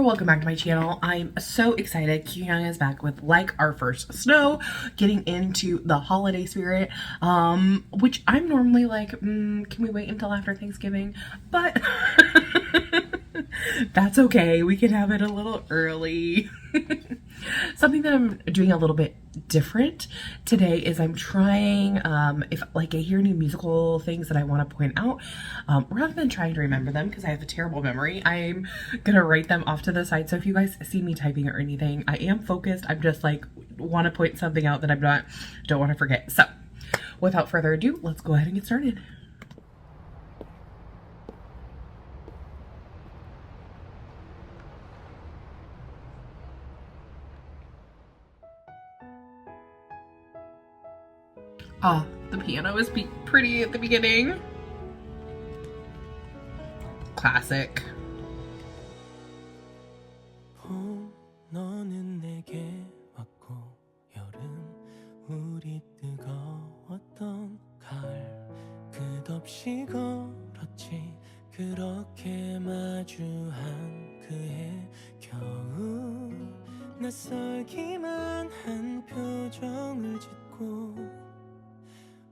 welcome back to my channel. I'm so excited. Kyuhyun is back with Like Our First Snow, getting into the holiday spirit, which I'm normally like, can we wait until after Thanksgiving? But that's okay. We can have it a little early. Something that I'm doing a little bit different today is I'm trying, if like I hear new musical things that I want to point out, rather than trying to remember them because I have a terrible memory, I'm gonna write them off to the side. So if you guys see me typing or anything, I am focused. I'm just like want to point something out that don't want to forget. So without further ado, let's go ahead and get started. Oh, the piano is pretty at the beginning. Classic. 너는 내게 왔고 여름 우리 뜨거웠던 가을 끝없이 걸었지 그렇게 마주한 그해 겨울 낯설기만 한 표정을 짓고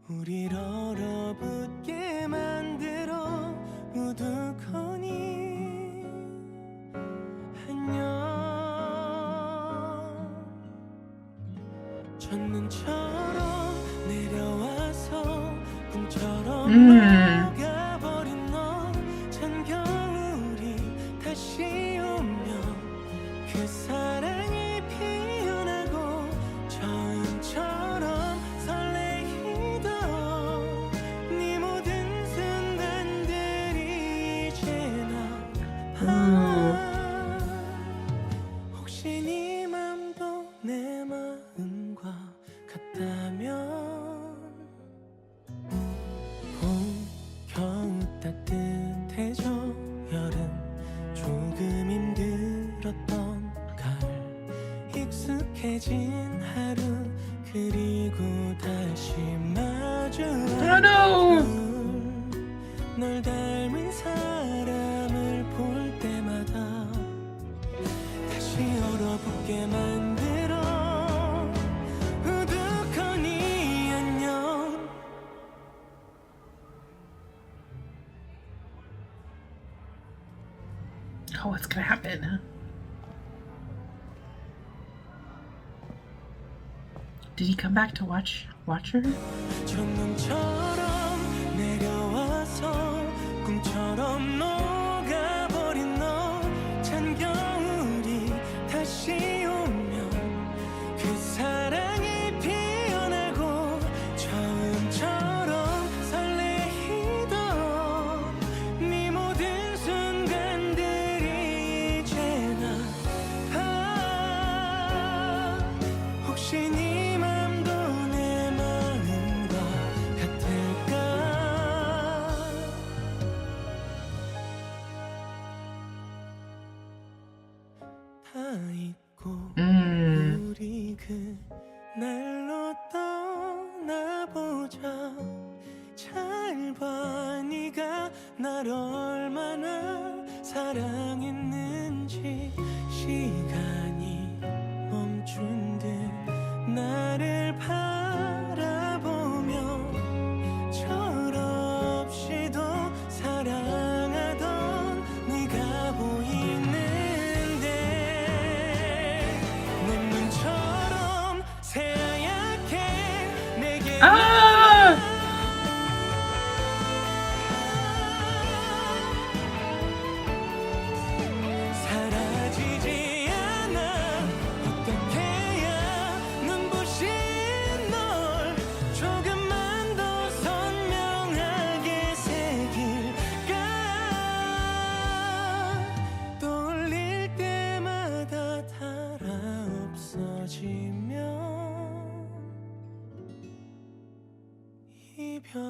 우릴 얼어붙게 만들어 우두커니 안녕 첫눈처럼 내려와서 꿈처럼 녹아버린 너 찬 겨울이 다시 오면 그 사랑이 피어나고 처음처럼 설레이던 네 모든 순간들이 이제 나 혹시 네 맘도 내 마음과 같다면 봄, 겨우 따뜻해져 여름 조금 힘들었던 가을 익숙해진 하루 그리고 다시 마주한 널 닮은 사람을 볼 때마다 다시 얼어붙게 만들어 우두커니 안녕 Oh, what's gonna happen? Did he come back to watch her? 첫눈처럼 내려와서 꿈처럼 녹아버린 너 찬 겨울이 다시 오면 그 사랑이 피어나고 처음처럼 설레이던 네 모든 순간들이 이제 나 혹시 네 맘도 내 마음과 같을까 다 잊고 우리 그날로 떠나보자 잘 봐 네가 날 얼마나 사랑했는지 시간이 멈춘 듯 나를 바라보며 철없이도 사랑하던 네가 보이는데 내 눈처럼 새하얗게 내게 사라지지 않아 어떻게 해야 눈부신 널 조금만 더 선명하게 새길까 떠올릴 때마다 달아 없어지면 이별일까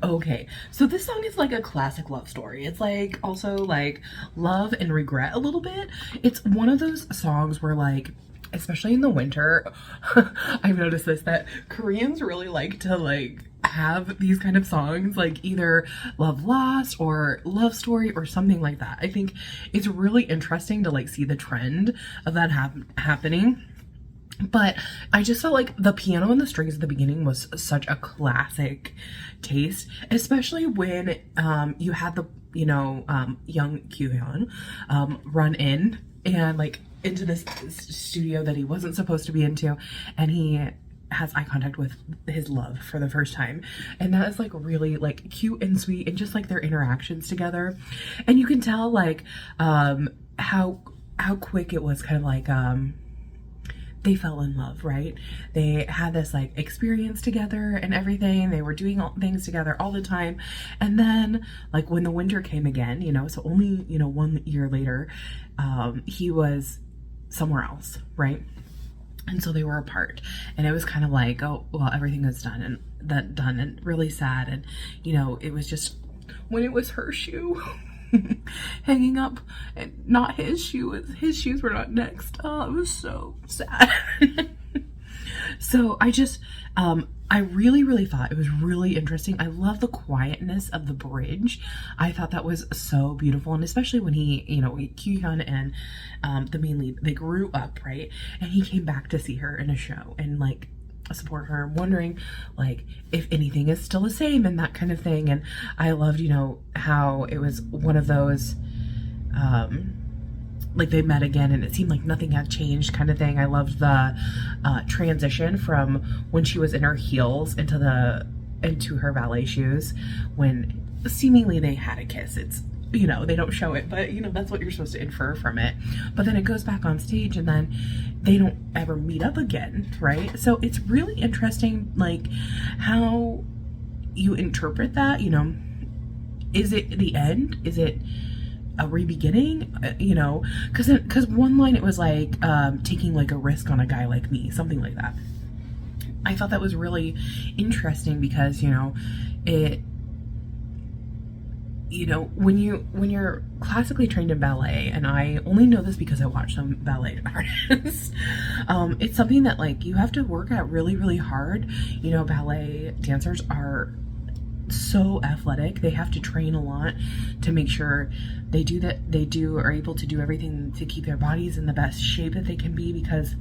Okay, so this song is like a classic love story. It's like also like love and regret a little bit. It's one of those songs where like, especially in the winter, I've noticed this, that Koreans really like to like have these kind of songs, like either love lost or love story or something like that. I think it's really interesting to like see the trend of that happening. But I just felt like the piano and the strings at the beginning was such a classic taste, especially when you had the, you know, young Kyuhyun run in and like into this studio that he wasn't supposed to be into, and he has eye contact with his love for the first time, and that is like really like cute and sweet, and just like their interactions together, and you can tell like how quick it was, kind of like they fell in love, right? They had this like experience together and everything. They were doing things together all the time. And then like when the winter came again, you know, so only, you know, 1 year later, he was somewhere else, right? And so they were apart, and it was kind of like, oh, well, everything was done and really sad. And, you know, it was just when it was her shoe hanging up and not his shoe, his shoes were not next. Oh, it was so sad. So I just I really thought it was really interesting. I love the quietness of the bridge. I thought that was so beautiful, and especially when he, you know, Kyuhyun and the main lead, they grew up, right? And he came back to see her in a show and like support her, wondering like if anything is still the same and that kind of thing. And I loved, you know, how it was one of those like they met again and it seemed like nothing had changed kind of thing. I loved the transition from when she was in her heels into her ballet shoes, when seemingly they had a kiss. It's, you know, they don't show it, but you know, that's what you're supposed to infer from it. But then it goes back on stage and then they don't ever meet up again, right? So it's really interesting, like how you interpret that, you know. Is it the end? Is it a re-beginning? You know, because one line it was like taking like a risk on a guy like me, something like that. I thought that was really interesting because, you know, it, you know, when you're classically trained in ballet, and I only know this because I watch some ballet artists, it's something that like you have to work at really hard. You know, ballet dancers are so athletic. They have to train a lot to make sure are able to do everything to keep their bodies in the best shape that they can be, because,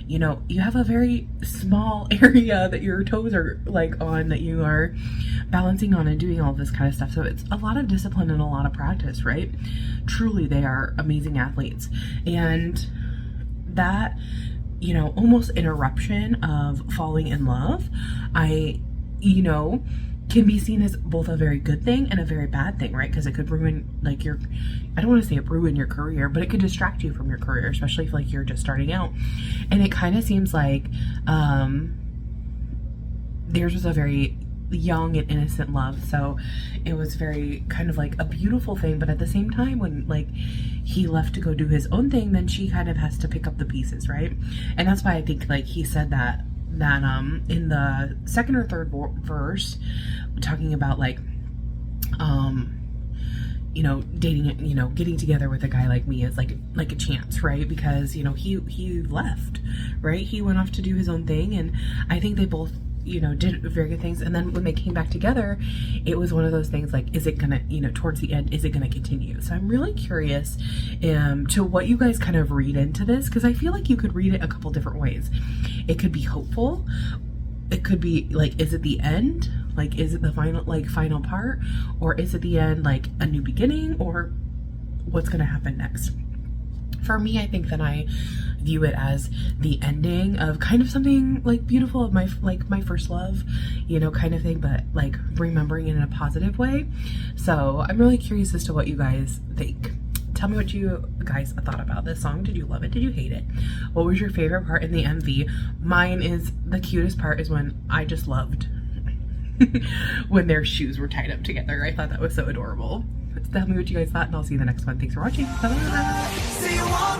you know, you have a very small area that your toes are like on, that you are balancing on and doing all this kind of stuff. So it's a lot of discipline and a lot of practice, right? Truly, they are amazing athletes. And that, you know, almost interruption of falling in love, you know, can be seen as both a very good thing and a very bad thing, right? Because it could ruin like I don't want to say it ruin your career, but it could distract you from your career, especially if like you're just starting out. And it kind of seems like theirs was a very young and innocent love, so it was very kind of like a beautiful thing. But at the same time, when like he left to go do his own thing, then she kind of has to pick up the pieces, right? And that's why I think like he said that in the second or third verse, talking about like you know, dating, you know, getting together with a guy like me is like a chance, right? Because, you know, he left, right? He went off to do his own thing, and I think they both, you know, did very good things. And then when they came back together, it was one of those things like, is it gonna, you know, towards the end, is it gonna continue? So I'm really curious to what you guys kind of read into this, because I feel like you could read it a couple different ways. It could be hopeful. It could be like, is it the end? Like, is it the final part? Or is it the end, like a new beginning? Or what's gonna happen next? For me, I think that I view it as the ending of kind of something like beautiful, of my first love, you know, kind of thing, but like remembering it in a positive way. So I'm really curious as to what you guys think. Tell me what you guys thought about this song. Did you love it? Did you hate it? What was your favorite part in the MV? Mine is, the cutest part is when I just loved when their shoes were tied up together. I thought that was so adorable. Tell me what you guys thought, and I'll see you in the next one. Thanks for watching. Bye.